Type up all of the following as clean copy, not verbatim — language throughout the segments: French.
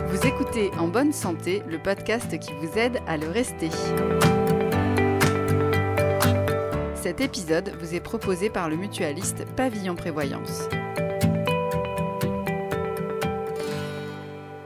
Vous écoutez En bonne santé, le podcast qui vous aide à le rester. Cet épisode vous est proposé par le mutualiste Pavillon Prévoyance.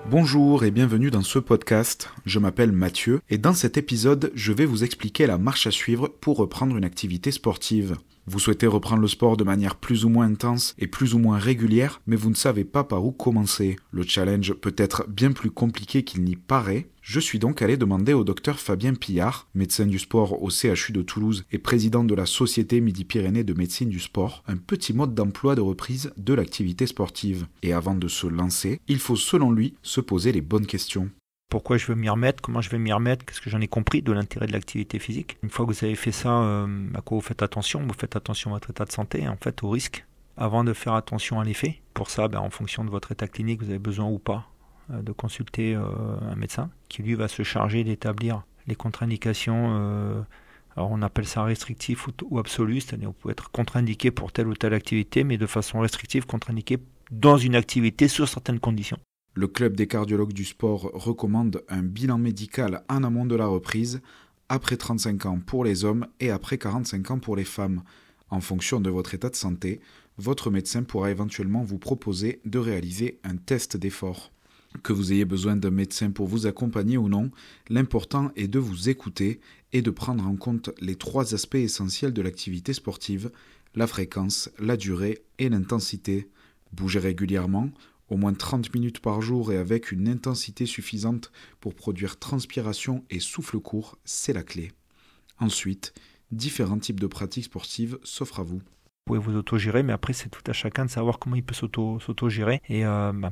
Bonjour et bienvenue dans ce podcast, je m'appelle Mathieu et dans cet épisode, je vais vous expliquer la marche à suivre pour reprendre une activité sportive. Vous souhaitez reprendre le sport de manière plus ou moins intense et plus ou moins régulière, mais vous ne savez pas par où commencer. Le challenge peut être bien plus compliqué qu'il n'y paraît. Je suis donc allé demander au docteur Fabien Pillard, médecin du sport au CHU de Toulouse et président de la Société Midi-Pyrénées de médecine du sport, un petit mode d'emploi de reprise de l'activité sportive. Et avant de se lancer, il faut selon lui se poser les bonnes questions. Pourquoi je veux m'y remettre, comment je vais m'y remettre, qu'est-ce que j'en ai compris de l'intérêt de l'activité physique. Une fois que vous avez fait ça, à quoi vous faites attention à votre état de santé, en fait au risque, avant de faire attention à l'effet. Pour ça, en fonction de votre état clinique, vous avez besoin ou pas de consulter un médecin qui lui va se charger d'établir les contre-indications. Alors on appelle ça restrictif ou absolu, c'est-à-dire vous pouvez être contre-indiqué pour telle ou telle activité, mais de façon restrictive, contre-indiqué dans une activité sur certaines conditions. Le club des cardiologues du sport recommande un bilan médical en amont de la reprise, après 35 ans pour les hommes et après 45 ans pour les femmes. En fonction de votre état de santé, votre médecin pourra éventuellement vous proposer de réaliser un test d'effort. Que vous ayez besoin d'un médecin pour vous accompagner ou non, l'important est de vous écouter et de prendre en compte les 3 aspects essentiels de l'activité sportive, la fréquence, la durée et l'intensité. Bouger régulièrement, au moins 30 minutes par jour et avec une intensité suffisante pour produire transpiration et souffle court, c'est la clé. Ensuite, différents types de pratiques sportives s'offrent à vous. Vous pouvez vous autogérer, mais après c'est tout à chacun de savoir comment il peut s'autogérer. Et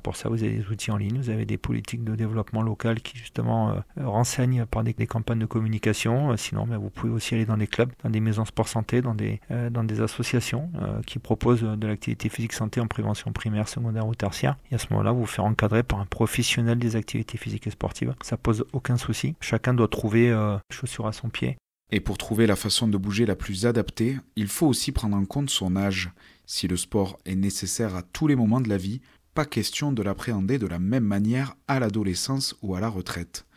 pour ça, vous avez des outils en ligne, vous avez des politiques de développement local qui justement renseignent par des campagnes de communication. Sinon, vous pouvez aussi aller dans des clubs, dans des maisons sport santé, dans des associations qui proposent de l'activité physique santé en prévention primaire, secondaire ou tertiaire. Et à ce moment-là, vous vous faites encadrer par un professionnel des activités physiques et sportives. Ça pose aucun souci. Chacun doit trouver chaussure à son pied. Et pour trouver la façon de bouger la plus adaptée, il faut aussi prendre en compte son âge. Si le sport est nécessaire à tous les moments de la vie, pas question de l'appréhender de la même manière à l'adolescence ou à la retraite.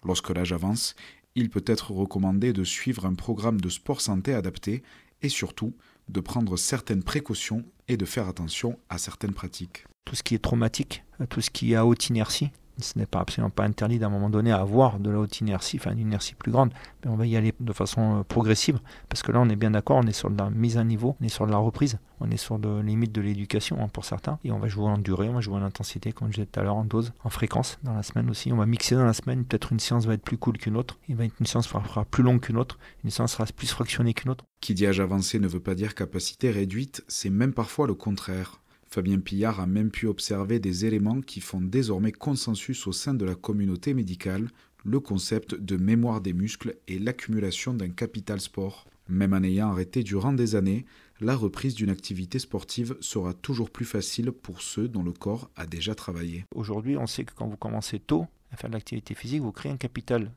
Lorsque l'âge avance, il peut être recommandé de suivre un programme de sport santé adapté et surtout de prendre certaines précautions et de faire attention à certaines pratiques. Tout ce qui est traumatique, tout ce qui est à haute inertie, ce n'est absolument pas interdit d'un moment donné à avoir de la haute inertie, une inertie plus grande, mais on va y aller de façon progressive, parce que là on est bien d'accord, on est sur de la mise à niveau, on est sur de la reprise, on est sur de limite de l'éducation pour certains, et on va jouer en durée, on va jouer en intensité, comme je disais tout à l'heure, en dose, en fréquence, dans la semaine aussi, on va mixer dans la semaine, peut-être une séance va être plus cool qu'une autre, une séance sera plus longue qu'une autre, une séance sera plus fractionnée qu'une autre. Qui dit âge avancé ne veut pas dire capacité réduite, c'est même parfois le contraire. Fabien Pillard a même pu observer des éléments qui font désormais consensus au sein de la communauté médicale, le concept de mémoire des muscles et l'accumulation d'un capital sport. Même en ayant arrêté durant des années, la reprise d'une activité sportive sera toujours plus facile pour ceux dont le corps a déjà travaillé. Aujourd'hui, on sait que quand vous commencez tôt à faire de l'activité physique, vous créez un capital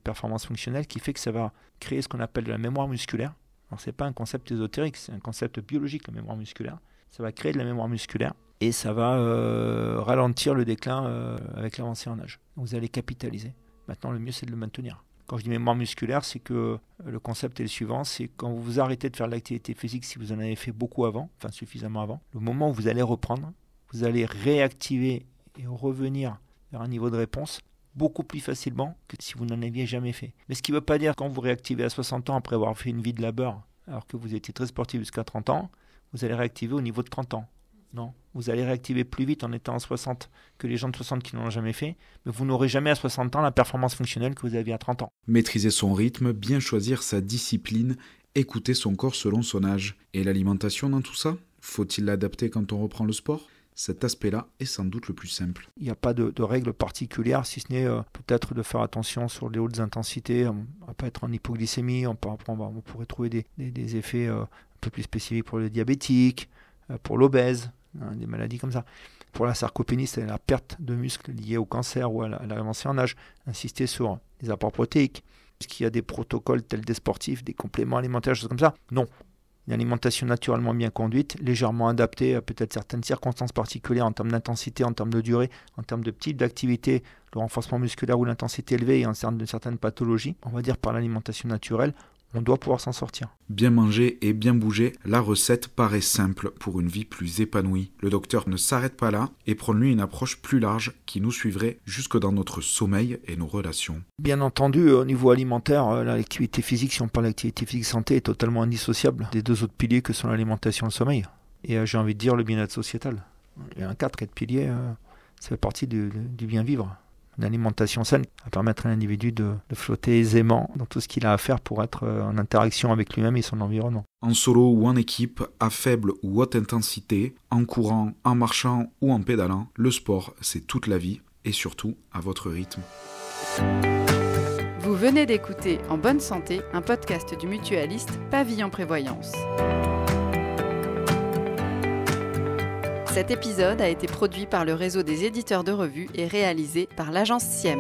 performance fonctionnelle qui fait que ça va créer ce qu'on appelle de la mémoire musculaire. Alors ce n'est pas un concept ésotérique, c'est un concept biologique, la mémoire musculaire. Ça va créer de la mémoire musculaire et ça va ralentir le déclin avec l'avancée en âge. Vous allez capitaliser. Maintenant, le mieux, c'est de le maintenir. Quand je dis mémoire musculaire, c'est que le concept est le suivant, c'est quand vous arrêtez de faire de l'activité physique, si vous en avez fait beaucoup avant, suffisamment avant, le moment où vous allez reprendre, vous allez réactiver et revenir vers un niveau de réponse beaucoup plus facilement que si vous n'en aviez jamais fait. Mais ce qui ne veut pas dire quand vous réactivez à 60 ans après avoir fait une vie de labeur, alors que vous étiez très sportif jusqu'à 30 ans, vous allez réactiver au niveau de 30 ans. Non, vous allez réactiver plus vite en étant à 60 que les gens de 60 qui n'en ont jamais fait, mais vous n'aurez jamais à 60 ans la performance fonctionnelle que vous aviez à 30 ans. Maîtriser son rythme, bien choisir sa discipline, écouter son corps selon son âge. Et l'alimentation dans tout ça ? Faut-il l'adapter quand on reprend le sport ? Cet aspect-là est sans doute le plus simple. Il n'y a pas de règle particulière, si ce n'est peut-être de faire attention sur les hautes intensités, on ne va pas être en hypoglycémie, on pourrait trouver des effets un peu plus spécifiques pour le diabétique, pour l'obèse, des maladies comme ça. Pour la sarcopénie, c'est la perte de muscles liée au cancer ou à l'avancée en âge. Insister sur les apports protéiques. Est-ce qu'il y a des protocoles tels des sportifs, des compléments alimentaires, choses comme ça ? Non. Une alimentation naturellement bien conduite, légèrement adaptée à peut-être certaines circonstances particulières en termes d'intensité, en termes de durée, en termes de type d'activité, le renforcement musculaire ou l'intensité élevée et en termes de certaines pathologies. On va dire par l'alimentation naturelle, on doit pouvoir s'en sortir. Bien manger et bien bouger, la recette paraît simple pour une vie plus épanouie. Le docteur ne s'arrête pas là et prône lui une approche plus large qui nous suivrait jusque dans notre sommeil et nos relations. Bien entendu, au niveau alimentaire, l'activité physique, si on parle d'activité physique santé, est totalement indissociable des deux autres piliers que sont l'alimentation et le sommeil. Et j'ai envie de dire le bien-être sociétal. Il y a un 4 piliers, ça fait partie du bien vivre. Une alimentation saine va permettre à l'individu de flotter aisément dans tout ce qu'il a à faire pour être en interaction avec lui-même et son environnement. En solo ou en équipe, à faible ou haute intensité, en courant, en marchant ou en pédalant, le sport, c'est toute la vie et surtout à votre rythme. Vous venez d'écouter En bonne santé, un podcast du mutualiste Pavillon Prévoyance. Cet épisode a été produit par le réseau des éditeurs de revues et réalisé par l'agence SIEM.